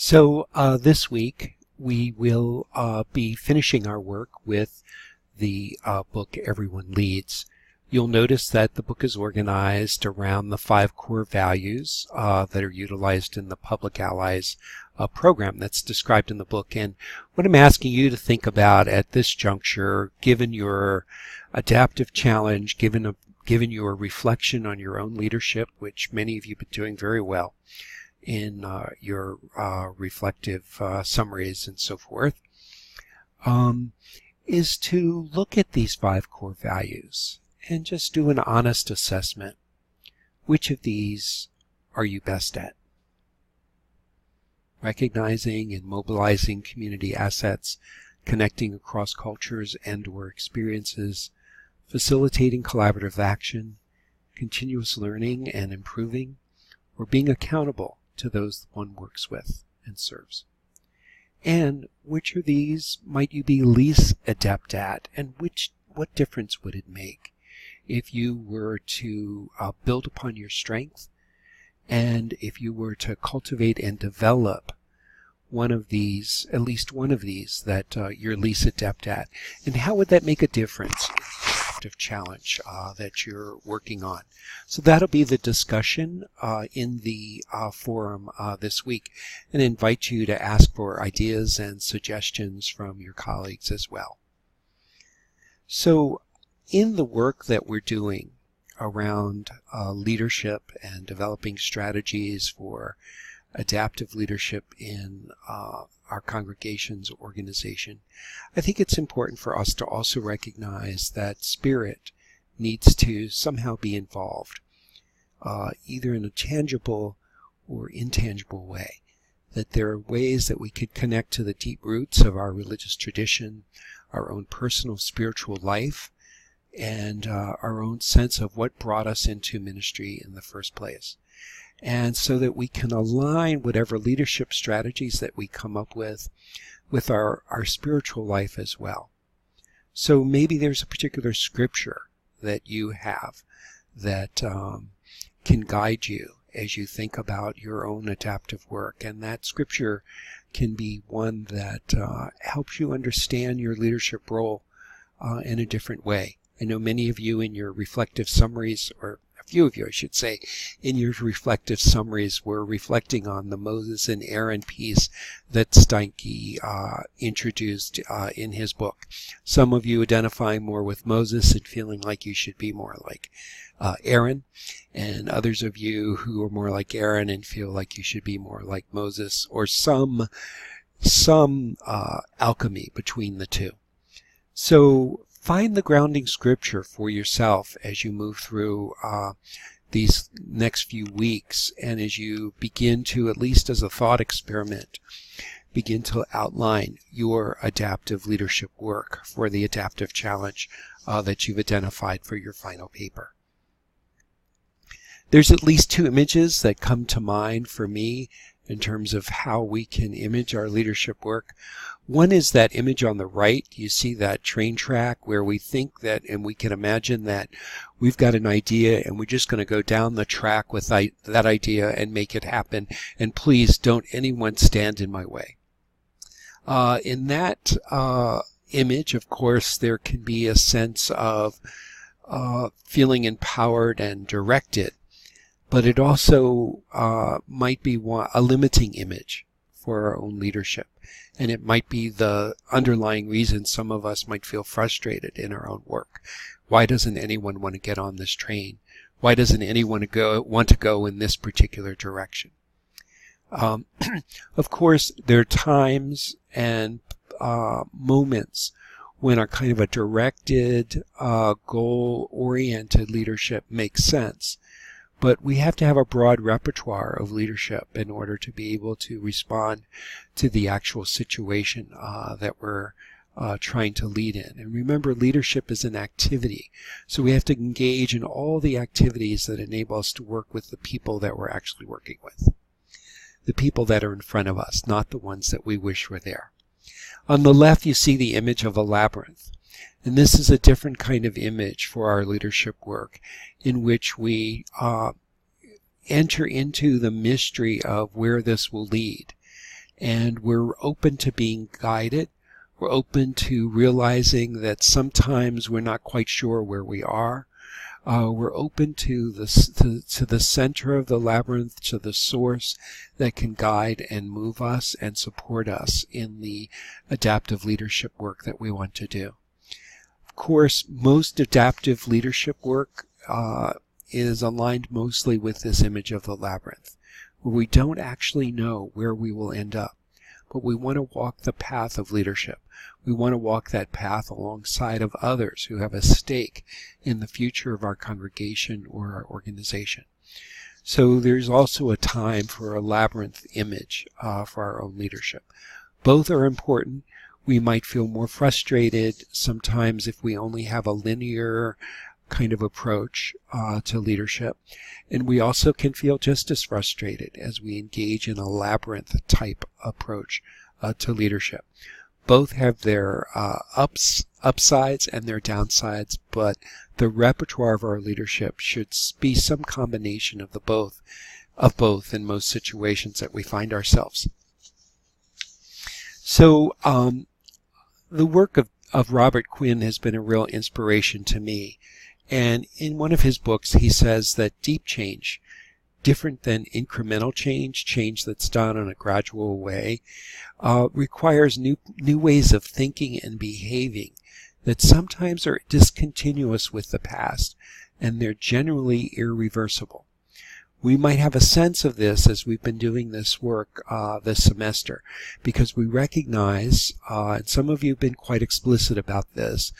This week we will be finishing our work with the book Everyone Leads. You'll notice that the book is organized around the 5 core values that are utilized in the Public Allies program that's described in the book. And what I'm asking you to think about at this juncture, given your adaptive challenge, given your reflection on your own leadership, which many of you have been doing very well in your reflective summaries and so forth, is to look at these 5 core values and just do an honest assessment. Which of these are you best at? Recognizing and mobilizing community assets, connecting across cultures and/or experiences, facilitating collaborative action, continuous learning and improving, or being accountable to those one works with and serves. And which of these might you be least adept at, and what difference would it make if you were to build upon your strength, and if you were to cultivate and develop one of these, at least one of these that you're least adept at, and how would that make a difference in the adaptive challenge that you're working on? So that'll be the discussion in the forum this week, and invite you to ask for ideas and suggestions from your colleagues as well. So in the work that we're doing around leadership and developing strategies for adaptive leadership in our congregation's organization, I think it's important for us to also recognize that spirit needs to somehow be involved, either in a tangible or intangible way. That there are ways that we could connect to the deep roots of our religious tradition, our own personal spiritual life, and our own sense of what brought us into ministry in the first place. And so that we can align whatever leadership strategies that we come up with our spiritual life as well. So maybe there's a particular scripture that you have that can guide you as you think about your own adaptive work. And that scripture can be one that helps you understand your leadership role in a different way. I know many of you in your reflective summaries, or a few of you I should say, in your reflective summaries were reflecting on the Moses and Aaron piece that Steinke introduced in his book. Some of you identifying more with Moses and feeling like you should be more like Aaron, and others of you who are more like Aaron and feel like you should be more like Moses, or some alchemy between the two. So find the grounding scripture for yourself as you move through these next few weeks, and as you begin to, at least as a thought experiment, begin to outline your adaptive leadership work for the adaptive challenge that you've identified for your final paper. There's at least 2 images that come to mind for me in terms of how we can image our leadership work. One is that image on the right. You see that train track where we think that, and we can imagine that we've got an idea and we're just going to go down the track with that idea and make it happen. And please don't anyone stand in my way. In that image, of course, there can be a sense of feeling empowered and directed. But it also might be a limiting image for our own leadership. And it might be the underlying reason some of us might feel frustrated in our own work. Why doesn't anyone want to get on this train? Why doesn't anyone want to go in this particular direction? Of course, there are times and moments when a kind of a directed, goal-oriented leadership makes sense. But we have to have a broad repertoire of leadership in order to be able to respond to the actual situation that we're trying to lead in. And remember, leadership is an activity. So we have to engage in all the activities that enable us to work with the people that we're actually working with. The people that are in front of us, not the ones that we wish were there. On the left, you see the image of a labyrinth. And this is a different kind of image for our leadership work, in which we enter into the mystery of where this will lead. And we're open to being guided. We're open to realizing that sometimes we're not quite sure where we are. We're open to the center of the labyrinth, to the source that can guide and move us and support us in the adaptive leadership work that we want to do. Of course, most adaptive leadership work is aligned mostly with this image of the labyrinth, where we don't actually know where we will end up, but we want to walk the path of leadership. We want to walk that path alongside of others who have a stake in the future of our congregation or our organization. So there's also a time for a labyrinth image for our own leadership. Both are important. We might feel more frustrated sometimes if we only have a linear kind of approach to leadership. And we also can feel just as frustrated as we engage in a labyrinth type approach to leadership. Both have their upsides and their downsides, but the repertoire of our leadership should be some combination of both in most situations that we find ourselves. So the work of Robert Quinn has been a real inspiration to me. And in one of his books, he says that deep change, different than incremental change that's done in a gradual way, requires new ways of thinking and behaving that sometimes are discontinuous with the past, and they're generally irreversible. We might have a sense of this as we've been doing this work this semester, because we recognize, and some of you have been quite explicit about this,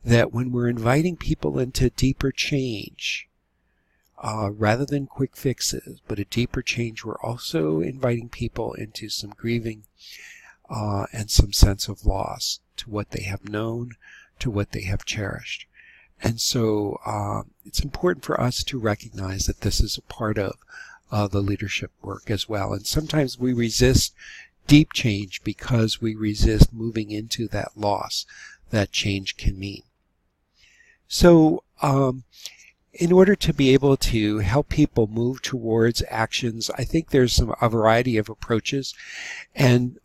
that when we're inviting people into deeper change, rather than quick fixes, but a deeper change, we're also inviting people into some grieving and some sense of loss to what they have known, to what they have cherished. And so it's important for us to recognize that this is a part of the leadership work as well. And sometimes we resist deep change because we resist moving into that loss that change can mean. So in order to be able to help people move towards actions, I think there's a variety of approaches. And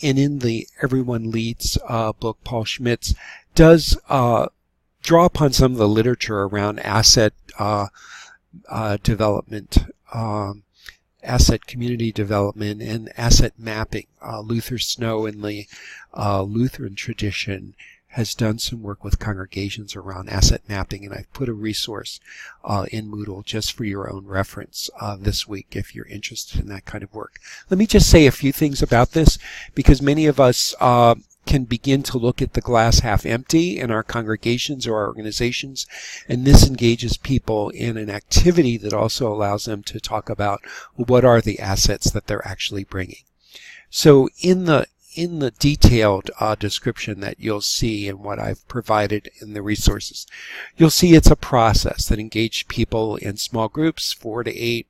in the Everyone Leads book, Paul Schmitz does draw upon some of the literature around asset development, asset community development, and asset mapping. Luther Snow in the Lutheran tradition has done some work with congregations around asset mapping, and I've put a resource in Moodle just for your own reference this week if you're interested in that kind of work. Let me just say a few things about this, because many of us can begin to look at the glass half empty in our congregations or our organizations, and this engages people in an activity that also allows them to talk about, well, what are the assets that they're actually bringing. So in the detailed description that you'll see and what I've provided in the resources, you'll see it's a process that engages people in small groups, 4 to 8.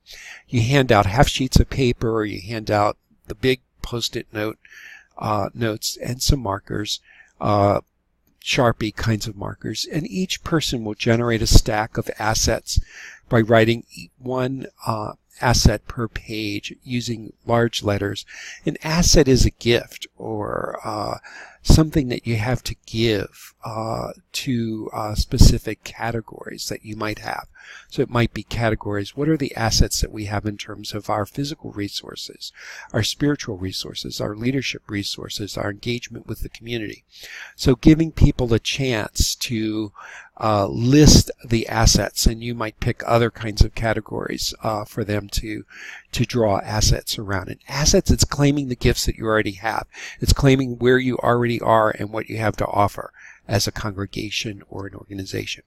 You hand out half sheets of paper, or you hand out the big Post-it notes and some markers, Sharpie kinds of markers, and each person will generate a stack of assets by writing one asset per page using large letters. An asset is a gift, or something that you have to give to specific categories that you might have. So it might be categories. What are the assets that we have in terms of our physical resources, our spiritual resources, our leadership resources, our engagement with the community? So giving people a chance to list the assets, and you might pick other kinds of categories for them to draw assets around. And assets, it's claiming the gifts that you already have. It's claiming where you already are and what you have to offer as a congregation or an organization.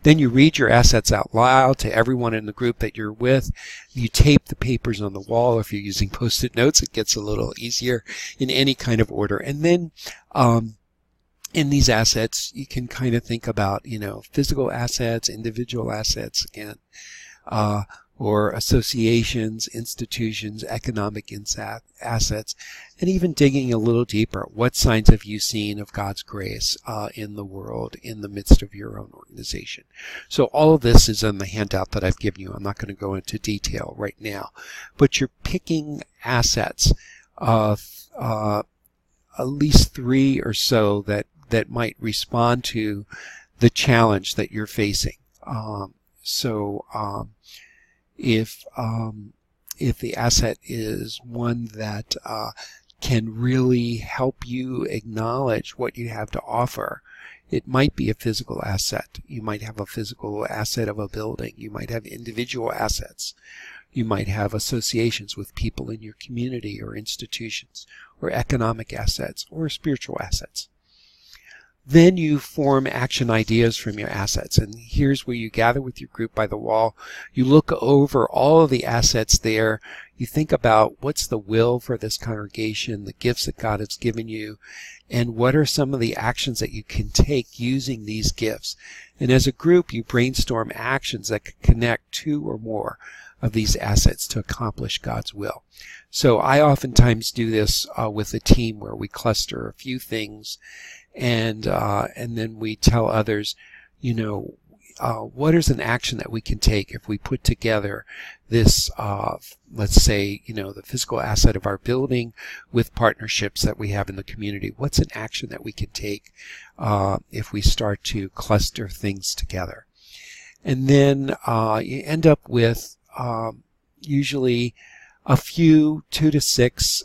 Then you read your assets out loud to everyone in the group that you're with. You tape the papers on the wall. If you're using Post-it notes, it gets a little easier in any kind of order. And then in these assets, you can kind of think about, physical assets, individual assets, again, or associations, institutions, economic assets, and even digging a little deeper. What signs have you seen of God's grace in the world, in the midst of your own organization? So all of this is in the handout that I've given you. I'm not going to go into detail right now, but you're picking assets at least 3 or so that might respond to the challenge that you're facing. If the asset is one that can really help you acknowledge what you have to offer, it might be a physical asset. You might have a physical asset of a building. You might have individual assets. You might have associations with people in your community or institutions, or economic assets, or spiritual assets. Then you form action ideas from your assets, and here's where you gather with your group by the wall. You look over all of the assets there. You think about what's the will for this congregation, the gifts that God has given you, and what are some of the actions that you can take using these gifts. And as a group, you brainstorm actions that can connect 2 or more of these assets to accomplish God's will. So I oftentimes do this with a team where we cluster a few things, and then we tell others, what is an action that we can take if we put together this, let's say, the physical asset of our building with partnerships that we have in the community. What's an action that we can take if we start to cluster things together? And then you end up with usually a few, 2 to 6,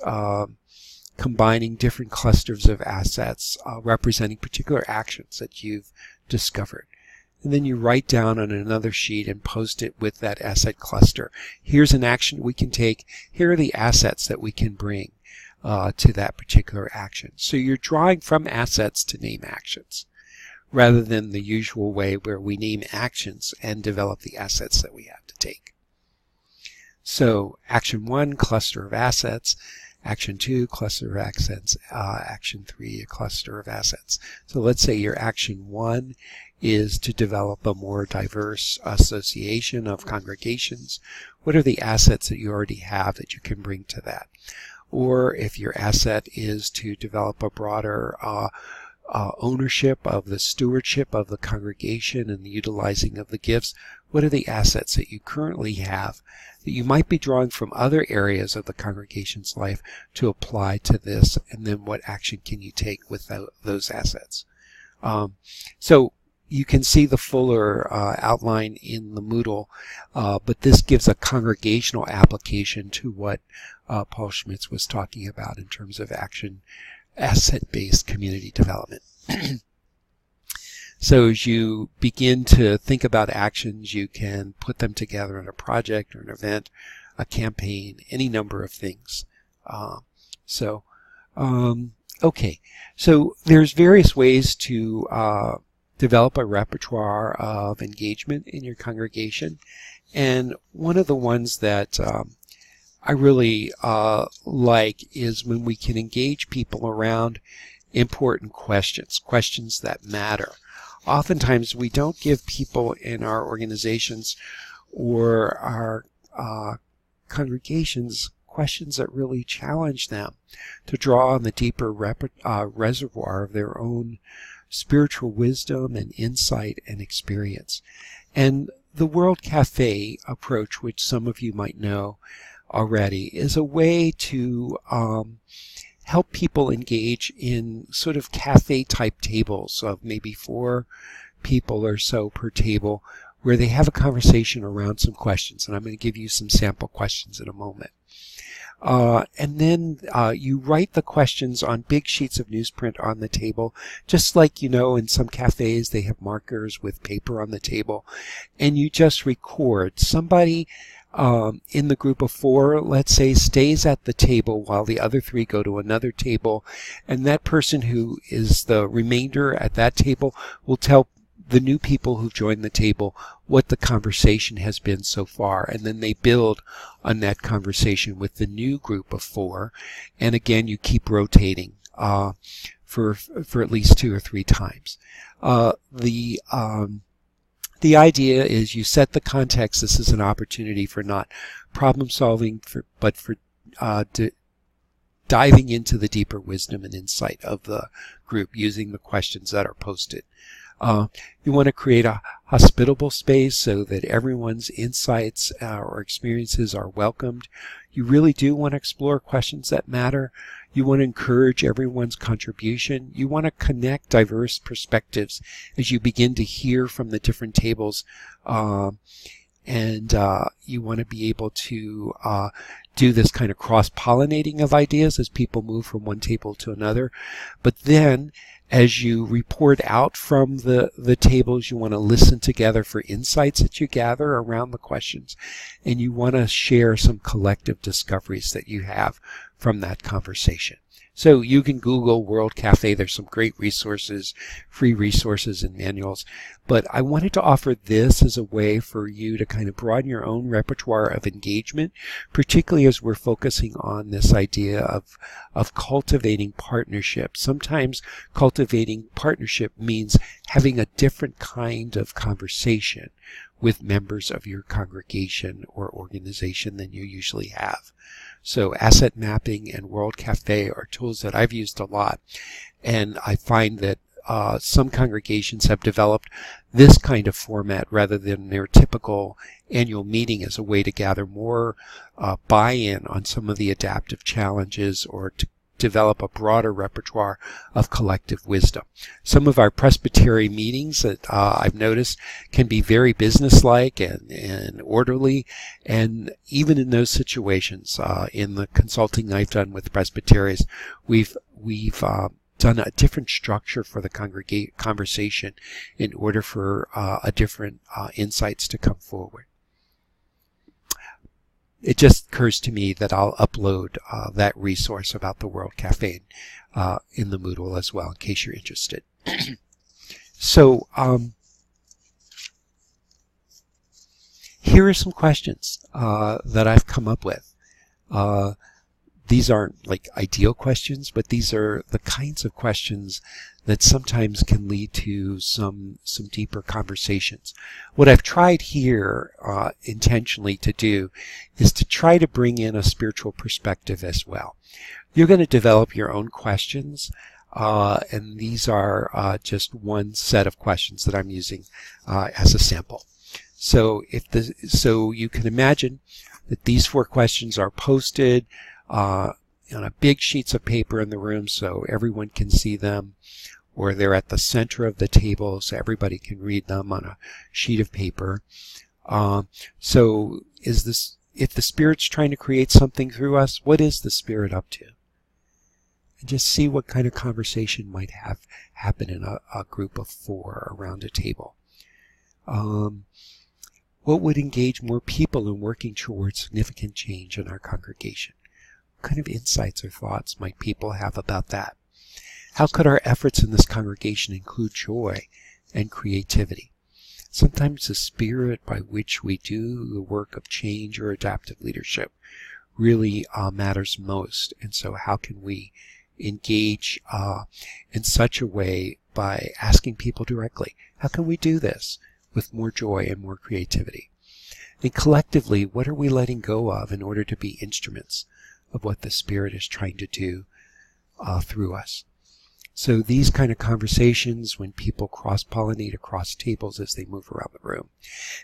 combining different clusters of assets representing particular actions that you've discovered. And then you write down on another sheet and post it with that asset cluster. Here's an action we can take. Here are the assets that we can bring to that particular action. So you're drawing from assets to name actions, rather than the usual way where we name actions and develop the assets that we have to take. So action 1, cluster of assets. Action 2, cluster of assets. Action 3, a cluster of assets. So let's say your action 1 is to develop a more diverse association of congregations. What are the assets that you already have that you can bring to that? Or if your asset is to develop a broader ownership of the stewardship of the congregation and the utilizing of the gifts, what are the assets that you currently have that you might be drawing from other areas of the congregation's life to apply to this, and then what action can you take with those assets? So you can see the fuller outline in the Moodle, but this gives a congregational application to what Paul Schmitz was talking about in terms of asset-based community development. So as you begin to think about actions, you can put them together in a project or an event, a campaign, any number of things. Okay, so there's various ways to develop a repertoire of engagement in your congregation, and one of the ones that I really like is when we can engage people around important questions that matter. Oftentimes we don't give people in our organizations or our congregations questions that really challenge them to draw on the deeper reservoir of their own spiritual wisdom and insight and experience. And the World Cafe approach, which some of you might know already, is a way to help people engage in sort of cafe-type tables of maybe 4 people or so per table, where they have a conversation around some questions. And I'm going to give you some sample questions in a moment. And then you write the questions on big sheets of newsprint on the table, just like, in some cafes they have markers with paper on the table, and you just record. Somebody in the group of 4, let's say, stays at the table while the other 3 go to another table, and that person who is the remainder at that table will tell the new people who've joined the table what the conversation has been so far, and then they build on that conversation with the new group of 4, and again you keep rotating for at least 2 or 3 times. The idea is you set the context. This is an opportunity for not problem solving, but for diving into the deeper wisdom and insight of the group using the questions that are posted. You want to create a hospitable space so that everyone's insights or experiences are welcomed. You really do want to explore questions that matter. You want to encourage everyone's contribution. You want to connect diverse perspectives as you begin to hear from the different tables. And you want to be able to do this kind of cross-pollinating of ideas as people move from one table to another. But then, as you report out from the tables, you want to listen together for insights that you gather around the questions, and you want to share some collective discoveries that you have from that conversation. So you can Google World Cafe. There's some great resources, free resources and manuals. But I wanted to offer this as a way for you to kind of broaden your own repertoire of engagement, particularly as we're focusing on this idea of cultivating partnership. Sometimes cultivating partnership means having a different kind of conversation with members of your congregation or organization than you usually have. So asset mapping and World Cafe are tools that I've used a lot, and I find that some congregations have developed this kind of format rather than their typical annual meeting as a way to gather more buy-in on some of the adaptive challenges or to develop a broader repertoire of collective wisdom. Some of our presbytery meetings that I've noticed can be very businesslike and orderly, and even in those situations, in the consulting I've done with presbyteries, we've done a different structure for the conversation in order for a different insights to come forward. It just occurs to me that I'll upload that resource about the World Cafe in the Moodle as well, in case you're interested. So here are some questions that I've come up with. These aren't like ideal questions, but these are the kinds of questions that sometimes can lead to some deeper conversations. What I've tried here intentionally to do is to try to bring in a spiritual perspective as well. You're going to develop your own questions, and these are just one set of questions that I'm using as a sample. So so you can imagine that these 4 questions are posted on a big sheets of paper in the room so everyone can see them, or they're at the center of the table so everybody can read them on a sheet of paper. So if the Spirit's trying to create something through us, what is the Spirit up to? And just see what kind of conversation might have happen in a group of 4 around a table. What would engage more people in working towards significant change in our congregation? What kind of insights or thoughts might people have about that? How could our efforts in this congregation include joy and creativity? Sometimes the spirit by which we do the work of change or adaptive leadership really matters most. And so how can we engage in such a way by asking people directly, how can we do this with more joy and more creativity? And collectively, what are we letting go of in order to be instruments of what the Spirit is trying to do through us? So these kind of conversations, when people cross-pollinate across tables as they move around the room,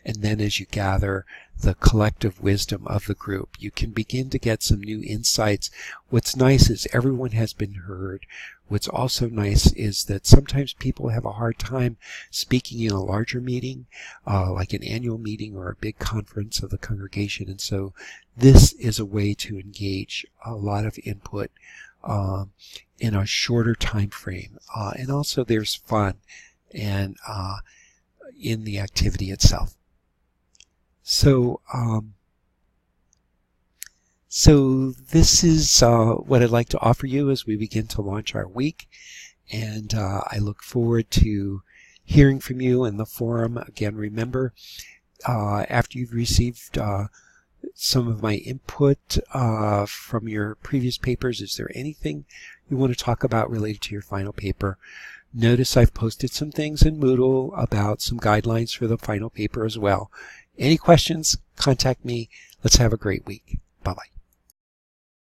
and then as you gather the collective wisdom of the group, you can begin to get some new insights. What's nice is everyone has been heard. What's also nice is that sometimes people have a hard time speaking in a larger meeting, like an annual meeting or a big conference of the congregation. And so this is a way to engage a lot of input in a shorter time frame. And also there's fun and in the activity itself. So this is what I'd like to offer you as we begin to launch our week. And I look forward to hearing from you in the forum. Again, remember, after you've received some of my input from your previous papers, is there anything you want to talk about related to your final paper? Notice I've posted some things in Moodle about some guidelines for the final paper as well. Any questions, contact me. Let's have a great week. Bye-bye.